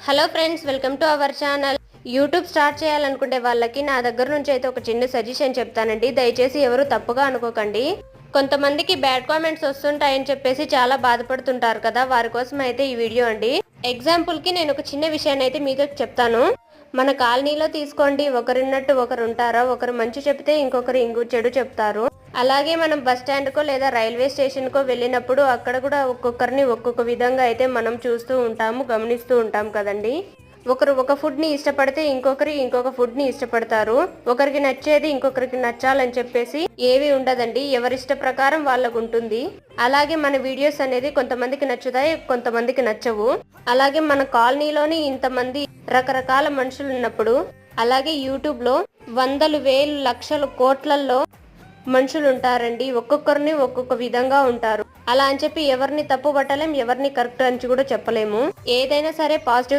Hello friends, welcome to our channel. YouTube start చేయాలనుకునే వాళ్ళకి నా దగ్గర నుంచి అయితే ఒక చిన్న సజెషన్ చెప్తానండి. దయచేసి ఎవరు తప్పుగా అనుకోకండి. కొంతమందికి బ్యాడ్ కామెంట్స్ వస్తుంటాయని చెప్పేసి చాలా బాధపడుతుంటారు కదా, వారి కోసం అయితే ఈ వీడియో అండి. ఎగ్జాంపుల్కి నేను ఒక చిన్న విషయాన్ని అయితే మీతో చెప్తాను. మన కాలనీలో తీసుకోండి, ఒకరున్నట్టు ఒకరు ఉంటారా? ఒకరు మంచి చెప్తే ఇంకొకరు చెడు చెప్తారు. అలాగే మనం బస్ స్టాండ్కో లేదా రైల్వే స్టేషన్కో వెళ్ళినప్పుడు అక్కడ కూడా ఒక్కొక్కరిని ఒక్కొక్క విధంగా అయితే మనం చూస్తూ ఉంటాము, గమనిస్తూ ఉంటాం కదండి. ఒకరు ఒక ఫుడ్ని ఇష్టపడితే ఇంకొక ఫుడ్ని ఇష్టపడతారు. ఒకరికి నచ్చేది ఇంకొకరికి నచ్చాలని చెప్పేసి ఏవి ఉండదండి, ఎవరిష్ట ప్రకారం వాళ్ళకు ఉంటుంది. అలాగే మన వీడియోస్ అనేది కొంతమందికి నచ్చుతాయి, కొంతమందికి నచ్చవు. అలాగే మన కాలనీలోని ఇంతమంది రకరకాల మనుషులు ఉన్నప్పుడు, అలాగే యూట్యూబ్లో వందలు వేలు లక్షలు కోట్లల్లో మనుషులు ఉంటారండి. ఒక్కొక్కరిని ఒక్కొక్క విధంగా ఉంటారు. అలా అని చెప్పి ఎవరిని తప్పు పట్టలేం, ఎవరిని కరెక్ట్ అని కూడా చెప్పలేము. ఏదైనా సరే పాజిటివ్